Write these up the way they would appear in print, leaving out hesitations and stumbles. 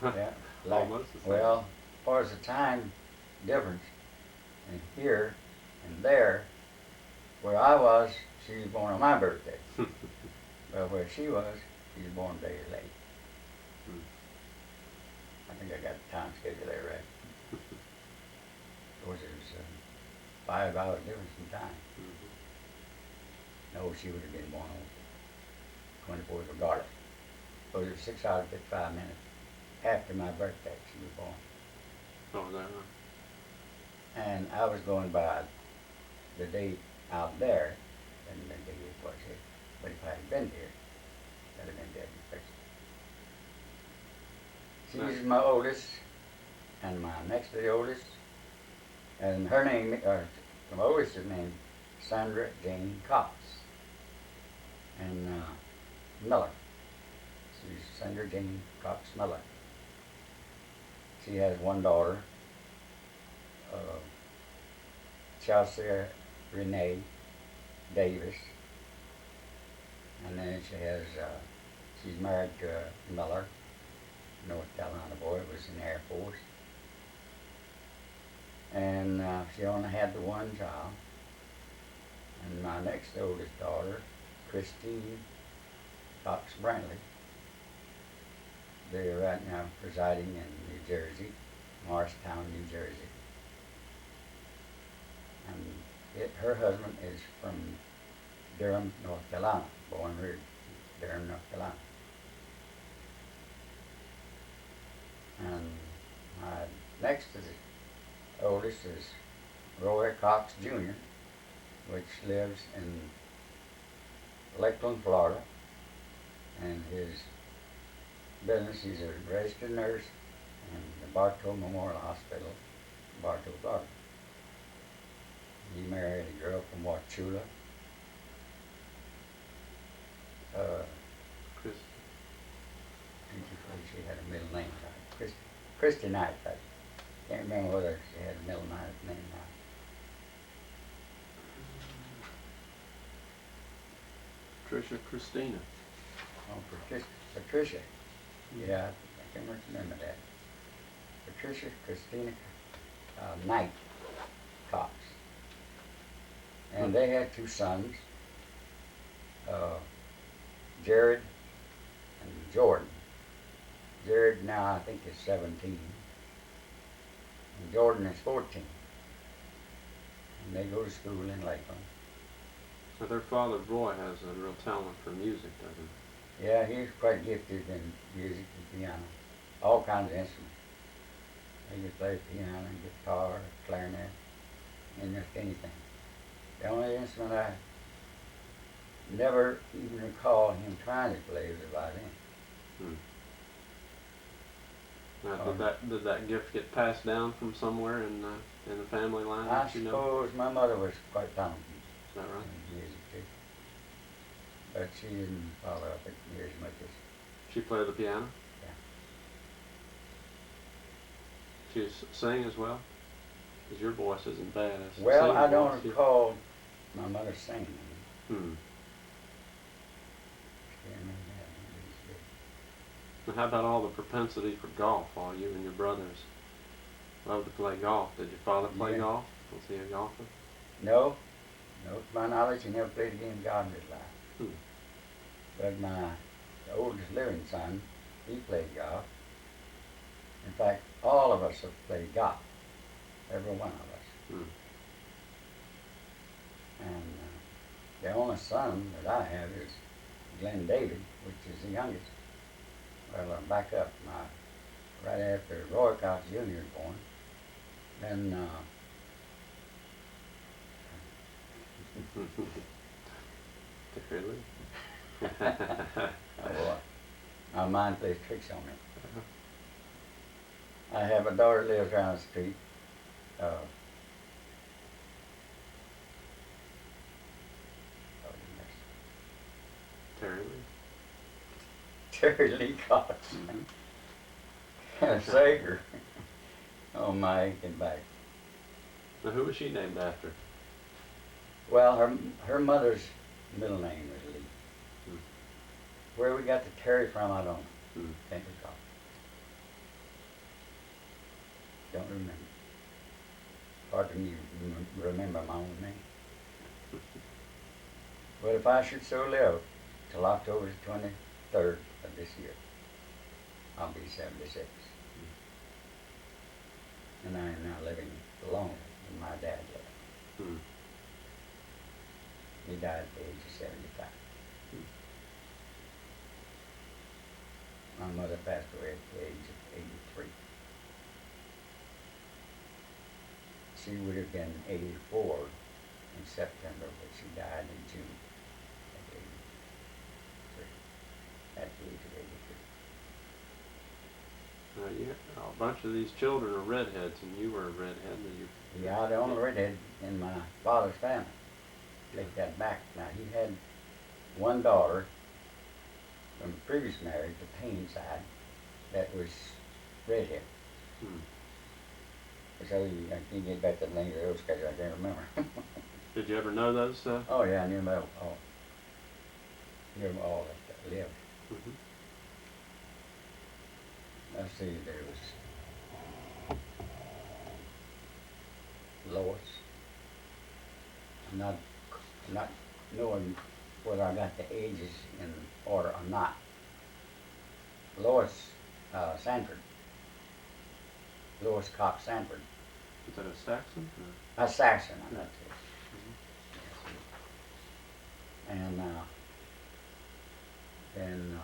Yeah, like, Almost the same. well, as far as the time difference in here and there, where I was, she was born on my birthday. But where she was born a day late. Hmm. I think I got the time schedule there right. Of course, it was 5 hours difference in time. Mhm. No, she would have been born on 24th regardless. So it was 6 hours, 55 minutes after my birthday she was born. Oh, is that right? And I was going by the date out there and the date it was here. But if I had been here, that'd have been dead and fixed. She's my oldest and my next to the oldest. And her name, my oldest is named Sandra Jane Cox. And Miller. She's Sandra Jane Cox Miller. She has one daughter, uh, Chelsea Renee Davis. And then she's married to Miller, North Carolina boy, was in the Air Force. And she only had the one child. And my next oldest daughter, Christine Cox Brantley, they're right now residing in New Jersey, Morristown, New Jersey. And her husband is from Durham, North Carolina, born and reared Durham, North Carolina. And my next to the oldest is Roy Cox Jr., which lives in Lakeland, Florida. And his business, he's a registered nurse in the Bartow Memorial Hospital, Bartow, Florida. He married a girl from Wauchula. Chris. I think she had a middle name. Christy Knight. I can't remember whether she had a middle name now. Trisha Christina. Oh, Patricia. Yeah, I can remember that. Patricia Christina Knight Cox. And they had two sons, Jared and Jordan. Jared now I think is 17. And Jordan is 14. And they go to school in Lakeland. So their father, Roy, has a real talent for music, doesn't he? Yeah, he's quite gifted in music and piano. All kinds of instruments. He could play piano, guitar, clarinet, and just anything. The only instrument I never even recall him trying to play was the violin. Hmm. Now, did that gift get passed down from somewhere in the family line? I that you know? suppose my mother was quite talented Is that right? in music too. But she didn't follow up it near as much as, She played the piano? yeah. She sang as well? Because your voice isn't bad. It's a Well, singing I don't voice. recall my mother singing. Hmm. Can't remember that. Now, how about all the propensity for golf? All you and your brothers love to play golf. Did your father play Yeah. golf? Was he a golfer? No, to my knowledge, he never played a game of golf in his life. Hmm. But my oldest living son, he played golf. In fact, all of us have played golf, every one of us. Hmm. And the only son that I have is Glenn David, which is the youngest. Well, back up. Right after Roy Cox Jr. was born, then Terry Lee. oh boy, my mind plays tricks on me. I have a daughter that lives down the street. Uh, oh, Terry Lee. Terry Lee Cox. Mhm. Sager. Oh my aching back. Now, who was she named after? Well, her mother's middle name was Lee. Hmm. Where we got the Terry from, I don't know. Hmm. Can't recall. remember. Hard for me to remember my own name. But if I should so live till October the 23rd of this year, I'll be 76. And I am now living longer than my dad lived. Hmm. He died at the age of 75. My mother passed away at the age of 83. She would have been 84 in September, but she died in June at 83, at the age of 83. Now, a bunch of these children are redheads, and you were a redhead. Yeah, the only redhead in my father's family. Take that back. Now, he had one daughter from the previous marriage, the Payne side, that was redhead. Hmm. So I can't get back to the names of those guys, I can't remember. Did you ever know those? Oh yeah, I knew them all. Knew them all that lived. Mm-hmm. Let's see, there was Lois. I'm not knowing whether I got the ages in order or not. Lois Sanford. Lois Cox Sanford. Is that a Saxon? Saxon, I Yeah. got to. And then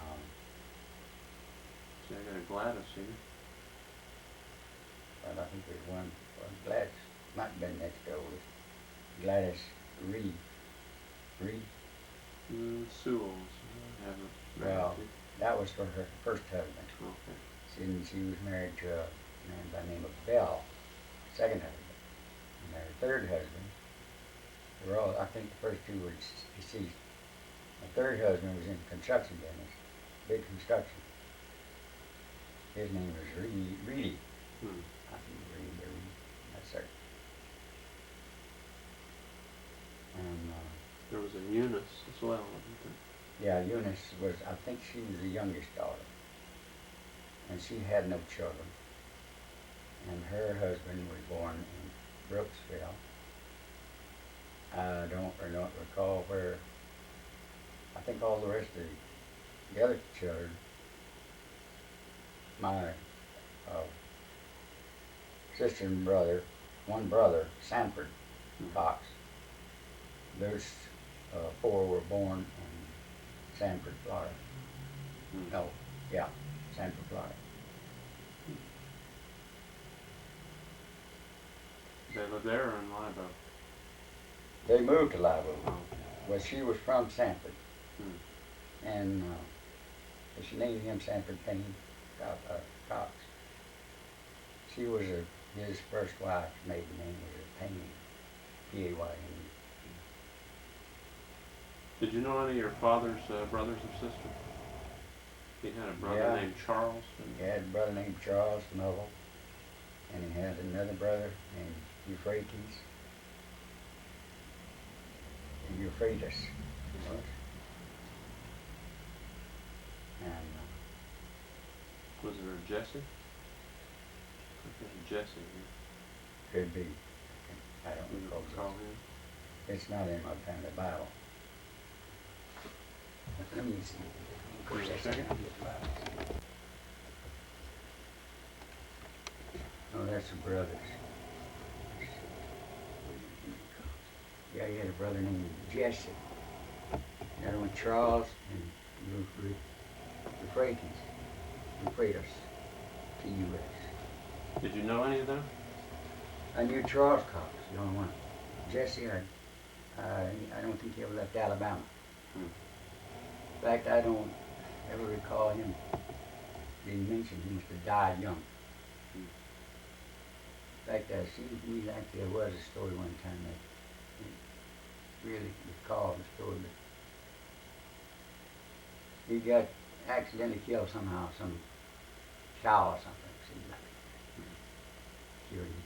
See, I got a Gladys here. well, I think there's one Gladys, might have been next to oldest. Gladys Reed. Reed? Sewell's. I haven't married Well, to. that was for her first husband. Okay. She was married to a man by the name of Bell, second husband. And her third husband, I think the first two were deceased. The third husband was in construction business, big construction. His name was Reedy. Hmm. I think Reedy, that's certain. And There was a Eunice as well, wasn't there? yeah, Eunice was, I think she was the youngest daughter. And she had no children. And her husband was born in Brooksville. I don't recall where. I think all the rest of the other children, my sister and brother, one brother, Sanford Cox, those four were born in Sanford, Florida. Hmm. No, yeah, Sanford, Florida. They lived there or in Live Oak? They moved to Live Oak. Oh. Well, she was from Sanford. Hmm. And she named him Sanford Payne Cox. She was his first wife's maiden name was Payne, P-A-Y-N-E. Did you know any of your father's brothers or sisters? He had a brother Yeah. named Charles. He had a brother named Charles Noble, and he had another brother named Euphrates. Euphrates. And Was there a Jesse? I think there's a Jesse here. could be. I don't You recall. call him? It's not in my family Bible. Let me see. Wait a second. Oh, that's the brothers. Yeah, he had a brother named Jesse. The other one Charles and Euphrates. Euphrates. T-U-S. Did you know any of them? I knew Charles Cox, the only one. Jesse, I don't think he ever left Alabama. Hmm. In fact, I don't ever recall him being mentioned. He must have died young. Hmm. In fact, it seems to me like there was a story one time that really recall the story, but he got accidentally killed somehow, some cow or something, it seemed like. Killed him.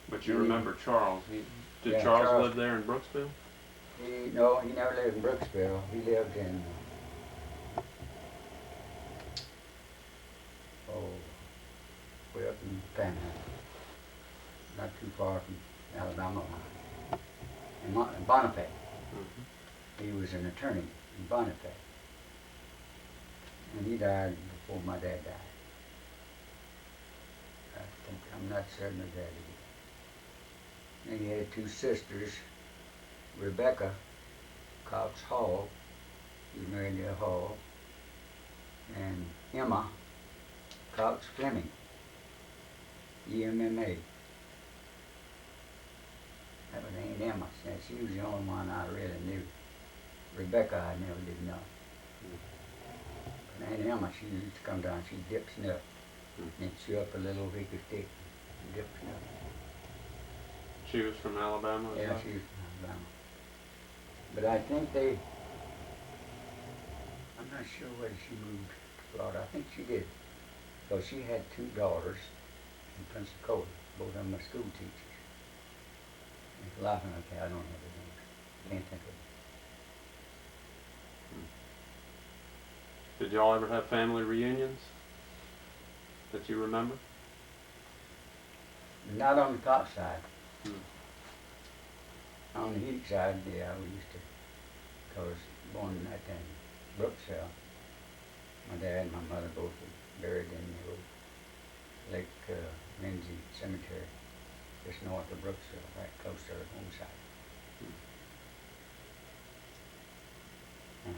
But you remember Charles. Did Yeah, Charles Charles. live there in Brooksville? No, he never lived in Brooksville. He lived in, way up in Panhandle. not too far from Alabama line, in Bonifay. Mm-hmm. He was an attorney in Bonifay. And he died before my dad died. I'm not certain of that either. And he had two sisters, Rebecca Cox Hall, he was married to Hall, and Emma Cox Fleming, EMMA. That was Aunt Emma. She was the only one I really knew. Rebecca I never did know. But Aunt Emma, she used to come down, she'd dip snuff. And chew up a little wicker stick and dip snuff. She was from Alabama as Yeah, well? she was from Alabama. But I think I'm not sure whether she moved to Florida. I think she did. Because she had two daughters in Pensacola. Both of them were school teachers. And for life of me, I don't have their names. Can't think of it. Did y'all ever have family reunions that you remember? Not on the Cox side. Hmm. On the Heath side, yeah, we used to. Because born in that time, Brooksville. My dad and my mother both were buried in the old Lake Lindsay Cemetery, just north of Brooksville, right close to our home site. And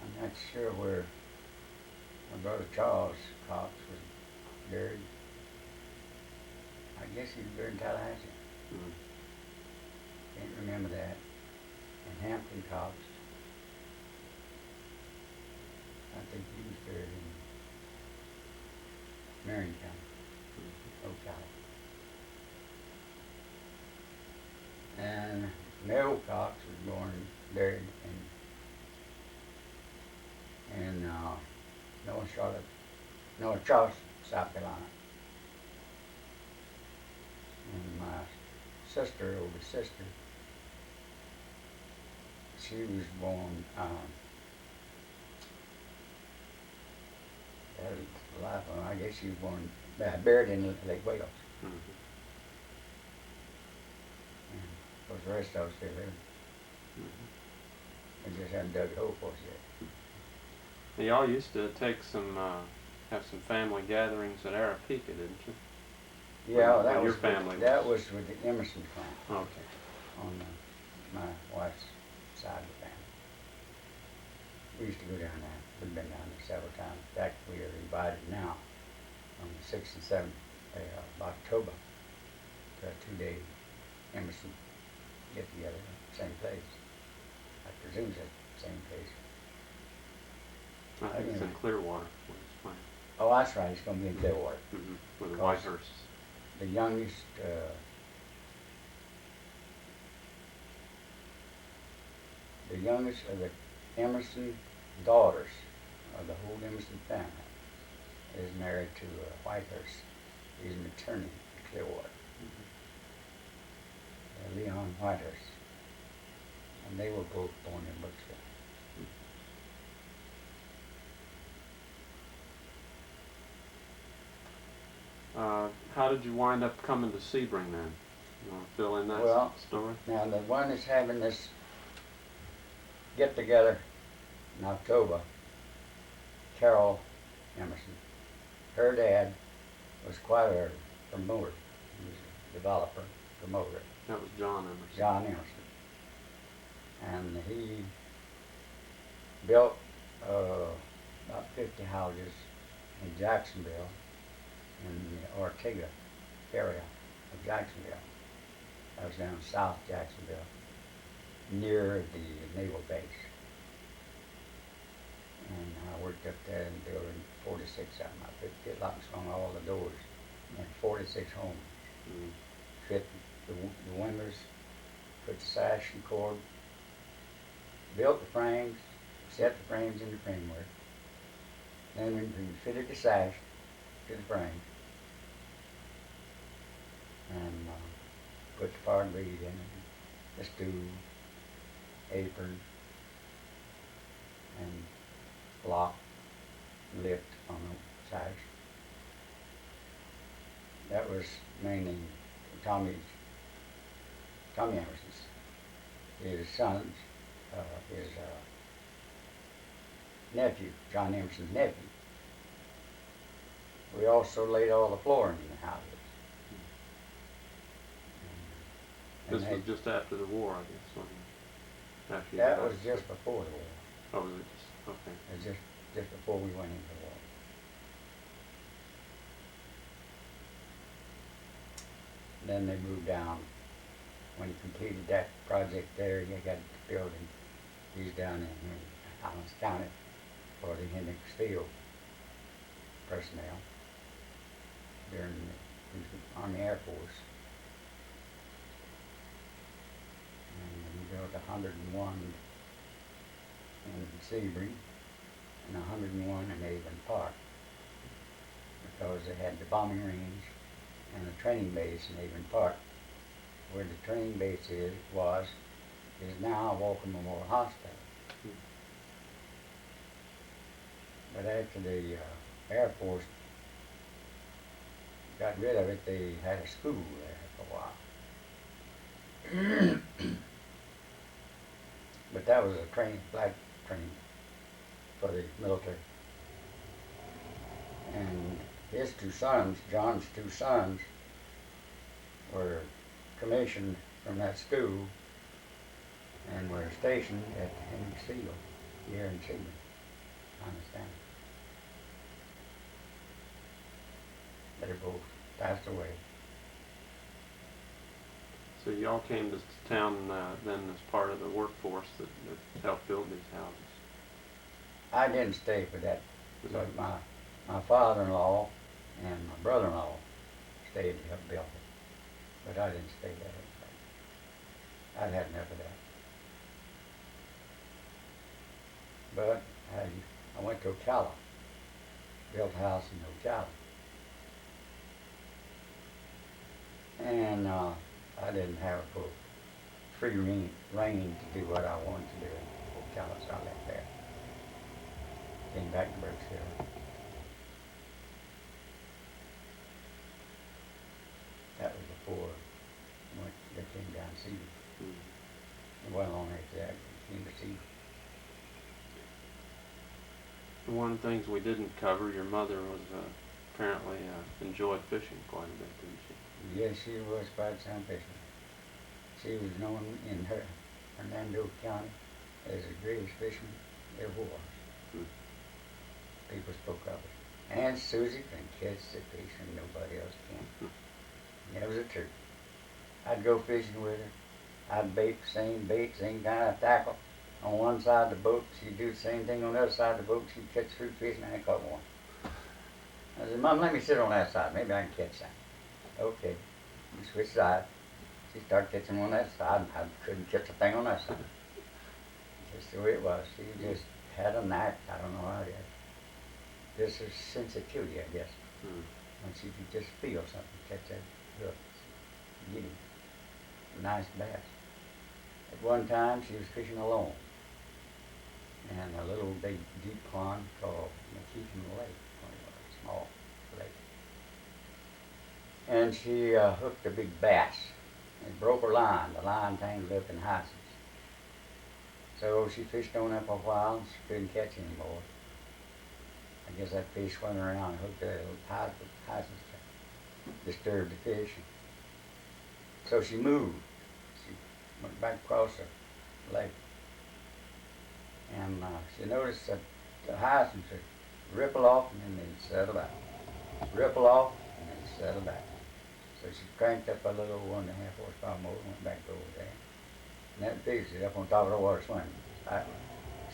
I'm not sure where my brother Charles Cox was buried. I guess he was buried in Tallahassee. Hmm. Can't remember that. And Hampton Cox, I think he was buried in Marion County, Ocala. And Mel Cox was buried in North Charleston, South Carolina. And my older sister, she was born, I guess she was buried in Lake Wales. Mm-hmm. And of course the rest of us still living. Mm-hmm. We just haven't dug a hole for us yet. Y'all used to take have some family gatherings at Arapaika, didn't you? Yeah, When that your was family that was with the Emerson clan Okay. on my wife's side of the family. We used to go down there. We've been down there several times. In fact, we are invited now on the 6th and 7th of October to a 2-day Emerson get together at the same place. I presume it's at the same place. I think it's in Clearwater. Where it's playing. Oh, that's right. It's going to be in Clearwater. Mm-hmm. With the Because Whitehursts. The youngest of the Emerson daughters of the whole Emerson family is married to Whitehurst. He's an attorney in Clearwater. Mm-hmm. Leon Whitehurst. And they were both born in Brooksville. How did you wind up coming to Sebring then? You want to fill in that story? Now the one that's having this get together in October, Carol Emerson, her dad was quite a promoter. He was a developer, promoter. That was John Emerson. John Emerson. And he built about 50 houses in Jacksonville, in the Ortega area of Jacksonville. That was down south Jacksonville, near the naval base. And I worked up there in building 46 of them. I fit locks on all the doors. And 46 homes. Mm-hmm. Fit the windows, put the sash and cord, built the frames, set the frames in the framework. Then we fitted the sash to the frame. And put the fire grate in it, the stool, apron, and block, lift on the sides. That was mainly Tommy Emerson's. His son's, his nephew, John Emerson's nephew. We also laid all the flooring in the houses. And This was just after the war, I guess, wasn't it? After you that got was out. just before the war. Oh, was it just, okay. It was just before we went into the war. Then they moved down. When he completed that project there, he got the building. He's down in Highlands County for the Hendricks Field personnel during the Army Air Force. And he built 101 in Sebring and 101 in Avon Park, because they had the bombing range and the training base in Avon Park. Where the training base was now Walker Memorial Hospital. But after the Air Force got rid of it, they had a school there for a while. But that was a black training for the military. And his two sons, John's two sons, were commissioned from that school and were stationed at Hendricks Field here in Sebring. I understand. They both passed away. So y'all came to town then as part of the workforce that helped build these houses? I didn't stay for that, but my father-in-law and my brother-in-law stayed to help build it. But I didn't stay there. I'd had enough of that. But I went to Ocala, built a house in Ocala. And I didn't have free reign to do what I wanted to do in Ocala, so I left there. Came back to Burkesville. That was before they came down to see me. Mm-hmm. Well, long after that, they came to see me. One of the things we didn't cover, your mother was apparently enjoyed fishing quite a bit, didn't she? Yes, she was quite some fisherman. She was known in Hernando County as the greatest fisherman there was. Mm. People spoke of it. Aunt Susie can catch the fish and nobody else can. That was the truth. I'd go fishing with her. I'd bait, same kind of tackle on one side of the boat. She'd do the same thing on the other side of the boat. She'd catch fruit fish and I caught one. I said, Mom, let me sit on that side. Maybe I can catch some. Okay. We switched sides. She started catching on that side and I couldn't catch a thing on that side. Just the way it was. She just had a knack. I don't know how it is. Just a sensitivity, I guess. Mm. And she could just feel something, catch that hook, get him. Nice bass. At one time, she was fishing alone in a little big deep pond called McKeithen Lake, a small lake. And she hooked a big bass and broke her line. The line tangled up in hyacinths. So she fished on that for a while and she couldn't catch anymore. I guess that fish swam around and hooked that little hyacinths, disturbed the fish. So she moved. She went back across the lake. And she noticed that the hyacinths would ripple off and then they'd settle back. Ripple off and then settle back. So she cranked up a little 1.5 horsepower motor and went back over there. And that fish was up on top of the water swimming.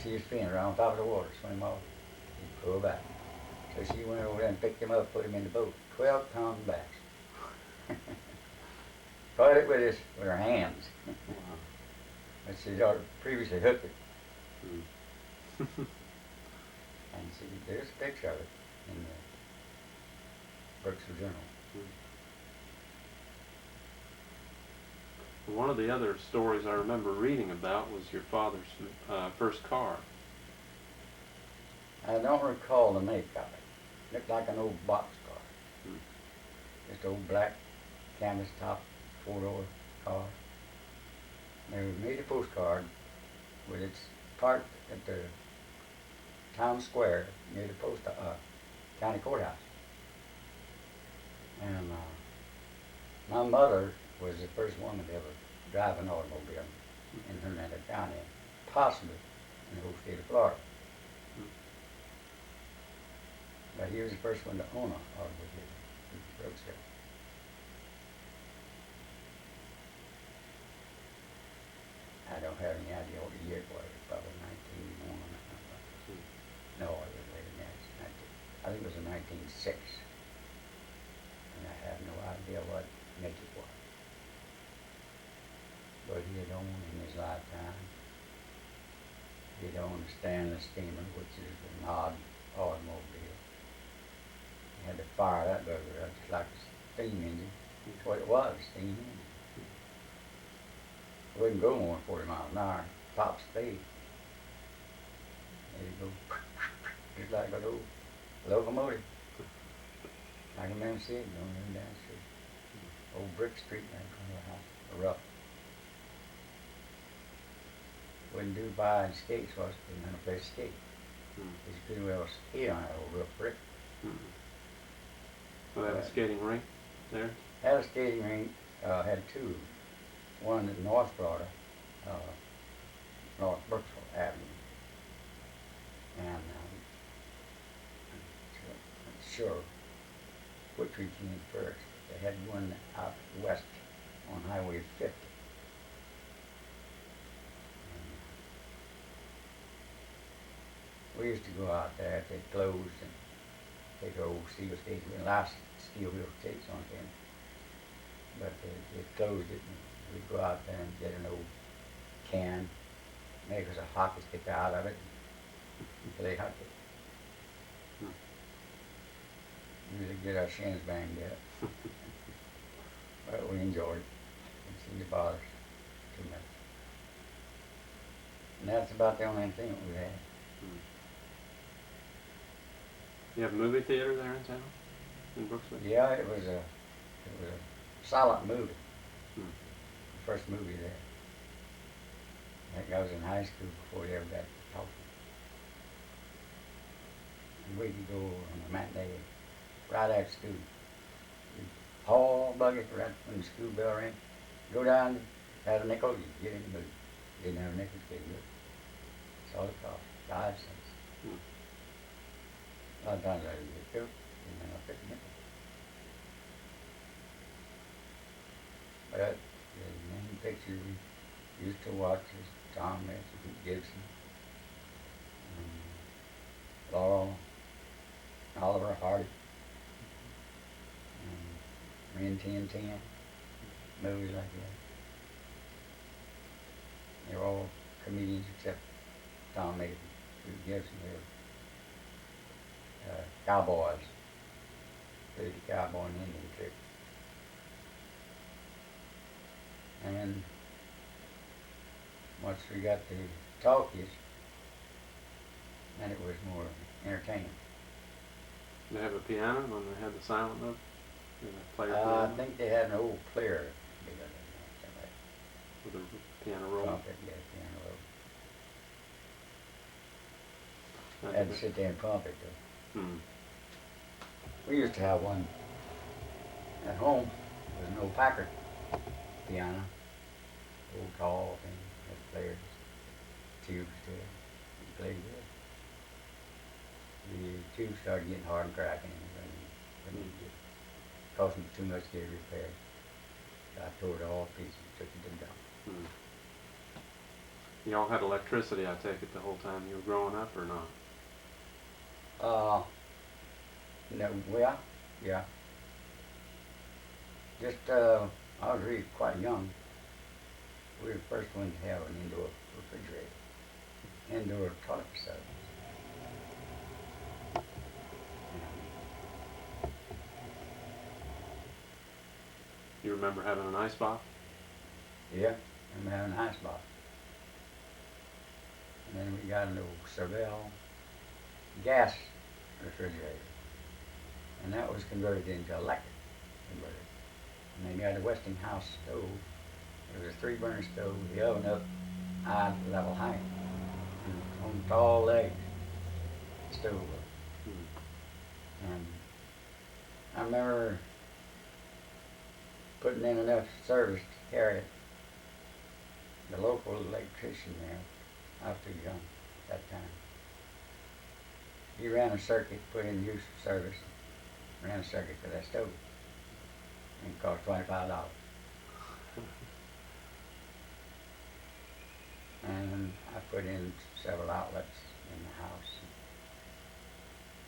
She was spinning around on top of the water, swim off. He'd pull back. So she went over there and picked him up, put him in the boat. 12-pound bass. Caught it with her hands. Wow. But she'd already previously hooked it. Mm. And there's a picture of it in the Burkesville Journal. One of the other stories I remember reading about was your father's first car. I don't recall the make of it. Looked like an old boxcar. Hmm. Just old black canvas top 4-door car. They made a postcard with its parked at the town square near the county courthouse. And my mother was the first woman to ever drive an automobile in Hernando County, possibly in the whole state of Florida. But he was the first one to own an automobile, Brooksville. I don't have any idea what the year it was. Probably 1901. No, it was later than that. I think it was in 1906. And I have no idea what make it was. But he had owned in his lifetime. He'd owned a Stanley steamer, which is an odd automobile. He had to fire that burger up just like a steam engine. That's what it was, a steam engine. It wouldn't go more than 40 miles an hour, top speed. It'd go just like an old locomotive. I can remember seeing it going down the street. Old brick street right in front of the house, rough. Wouldn't do buying skates was didn't have a place to skate. Because you couldn't well skate on that old rough brick. Well, they have a skating rink there? Had a skating rink, had two. One in North Florida, North Brooksville Avenue. And I'm not sure which we came first. They had one out west on Highway 50. We used to go out there if they closed and take our old steel skates. We had lots of steel wheel skates on them. But they closed it, and we'd go out there and get an old can, make us a hockey stick out of it, and play hockey. Usually get our shins banged up. But we enjoyed it. Didn't seem to bother us too much. And that's about the only thing that we had. You have a movie theater there in town, in Brooksville? Yeah, it was a silent movie. The first movie there. I think I was in high school before they ever got to talking. And we could go on a matinee right after school. We'd haul a bucket right when the school bell rang. Go down, had a nickel, you get in the movie. Didn't have a nickel, you get it. That's all it cost, 5 cents. A lot of times I would get Coke, and then I'll pick a nickel. But the main picture we used to watch was Tom Mix, Pete Gibson, Laurel, Oliver Hardy, Ren 1010, movies like that. They were all comedians except Tom Mix and Pete Gibson. They were cowboys. Played the cowboy and Indian trick. And once we got to talkies, then it was more entertaining. They have a piano when they had the silent mode? Did they play a I piano? think they had an old player With a piano roll? trumpet, yeah, piano roll. Not Had to the- sit there and pump it though. We used to have one at home. There was an old Packard piano, old tall thing, had players, tubes to it. It played good. The tubes started getting hard and cracking, and it cost me too much to get it repaired. So I tore it all to pieces, took it to the dump. Y'all had electricity, I take it, the whole time you were growing up, or not? No, well, yeah. Just, I was really quite young. We were the first ones to have an indoor refrigerator, indoor toilet facility. You remember having an ice box? Yeah, and having an ice box. And then we got an old Cervell gas refrigerator, and that was converted into electric converted. And they got a Westinghouse stove. It was a 3-burner stove, the oven up eye level height, and on tall legs, stove. And I remember putting in enough service to carry it. The local electrician there, I was too young at that time, he ran a circuit, put in use of service, ran a circuit for that stove, and it cost $25. And I put in several outlets in the house,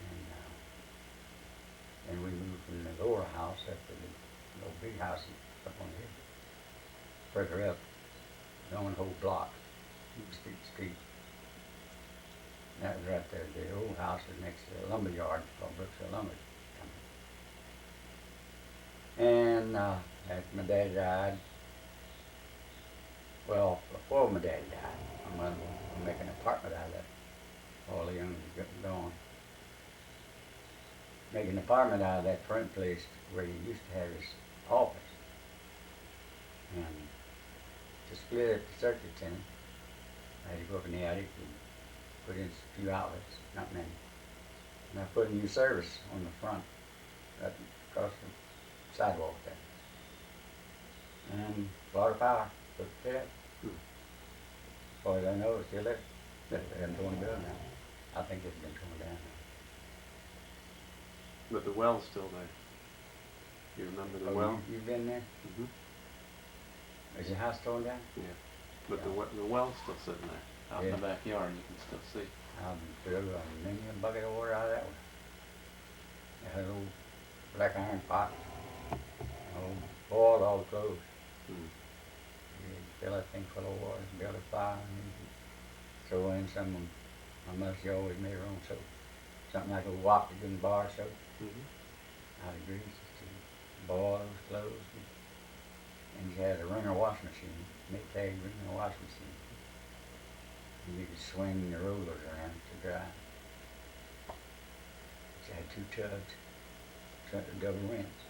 and then we moved from the lower house up to the old big house up on the hill. Further up, the one whole block, street to street. That was right there. The old house was next to the lumber yard called Brooksville Lumber Company. And after my daddy died, well, before my daddy died, my mother was making an apartment out of that. All the young gone. Making an apartment out of that front place where he used to have his office. And to split the circuits in, I had to go up in the attic and put in a few outlets, not many. And I put a new service on the front, right across the sidewalk there. And Florida Power hooked it up. As far as I know, it's still there. They haven't torn it down now. I think it's been torn down now. But the well's still there. You remember the Oh, well? You've been there? Mm-hmm. Is your house torn down? Yeah. But Yeah. the well's still sitting there, out in the Yeah. backyard. You can still see. I threw many a bucket of water out of that one. It had an old black iron pot. Boiled all the clothes. You fill that thing full of water, build a fire, and you throw in some of my mother, she always made her own soap. Something like a Washington bar soap out of grease to boil those clothes. And she had a Ringer washing machine, Maytag Ringer washing machine. And you could swing the rollers around to dry. She had 2 tubs, double rinse.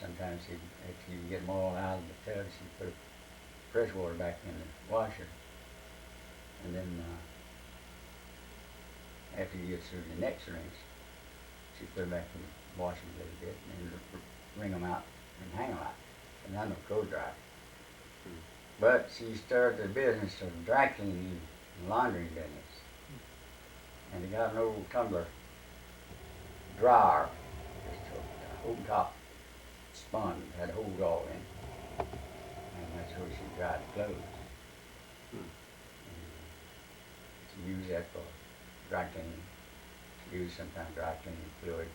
Sometimes after you get them all out of the tub, she'd put fresh water back in the washer. And then after you get through the next rinse, she'd put them back in the washer a little bit and wring them out and hang them out. And none of them cold dry. But she started the business of dry cleaning and laundry business. And they got an old tumbler dryer, just a whole top spun, had holes all in it. And that's where she dried the clothes. She used that for dry cleaning. She used sometimes dry cleaning fluid.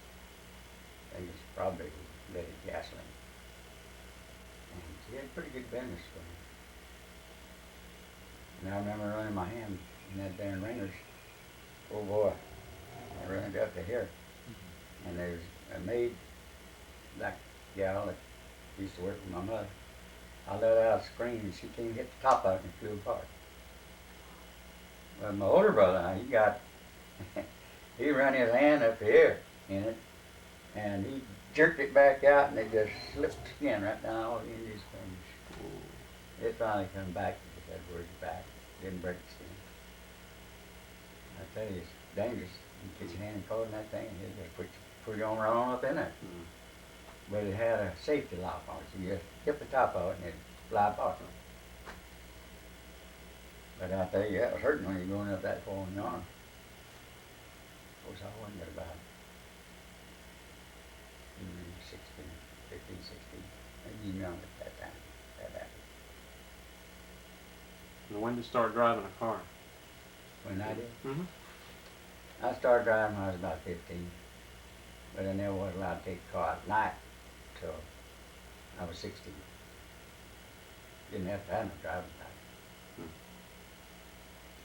I think it's probably leaded gasoline. And she had pretty good business for me. And I remember running my hand in that darn Ringers. Oh boy, I ran it up to here. And there's a maid, black gal that used to work with my mother. I let out a scream and she came and hit the top of it and flew apart. Well, my older brother, he ran his hand up here in it and he jerked it back out and it just slipped the skin right down all into his fingers. It finally come back, it said, "Where's your back?" Didn't break the skin. I tell you, it's dangerous. You get your hand caught in that thing and it just put you on right on up in there. But it had a safety lock on it, so you just hit the top of it and it'd fly apart. But I tell you, that was hurting when you're going up that far in the arm. Of course, I wasn't but about 16, 15, 16, maybe young at that time. That happened. And when did you start driving a car? When I did? Mm-hmm. I started driving when I was about 15, but I never was allowed to take a car at night till I was 16. Didn't have to have no driving license.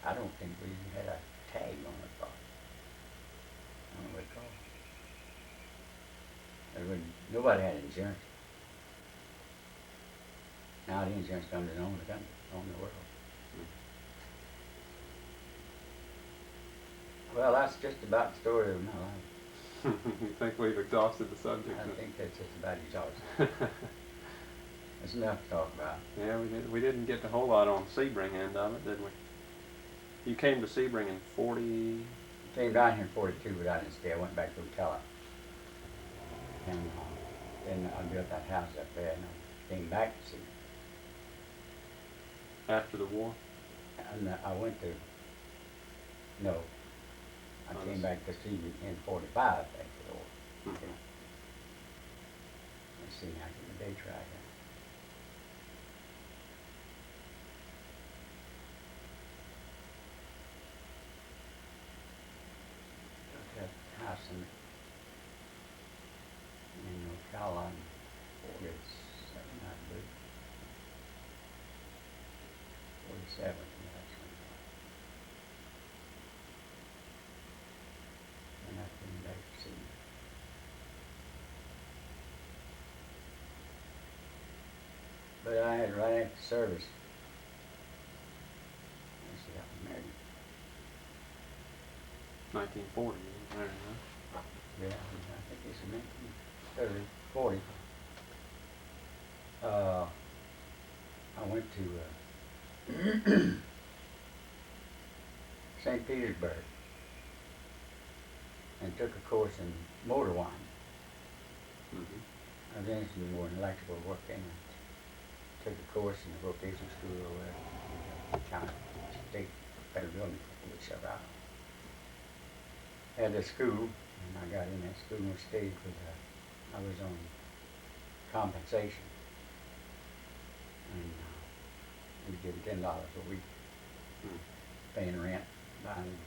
I don't think we even had a tag on the car. I don't know what it's called. Nobody had insurance. Now the insurance companies own the country, own the world. Well, that's just about the story of my life. You think we've exhausted the subject? I think that's just about exhausted. There's enough to talk about. Yeah, we didn't get a whole lot on the Sebring end of it, did we? You came to Sebring in 40. Came down here in 42, but I didn't stay. I went back to Ocala. And then I built that house up there, and I came back to see. After the war? And I went to, no, I Oh, came that's- back to see you in 45 after the war. Mhm. Let's see, I can the dates right here. Took that house in Ocala in 47, I believe. 47, yeah, that's when it was. And I came back to see you. But I had right after service. I see, I was married. 1940, you were there, huh? Yeah, I think it's 1930, 40. I went to St. Petersburg and took a course in motor wine. Mm-hmm. I was interested in more in electrical work, and I took a course in the vocational school over there, China State Federal Building, which I had a school, and I got in that school and stayed because I was on compensation, and we give $10 a week, Mm. paying rent, buying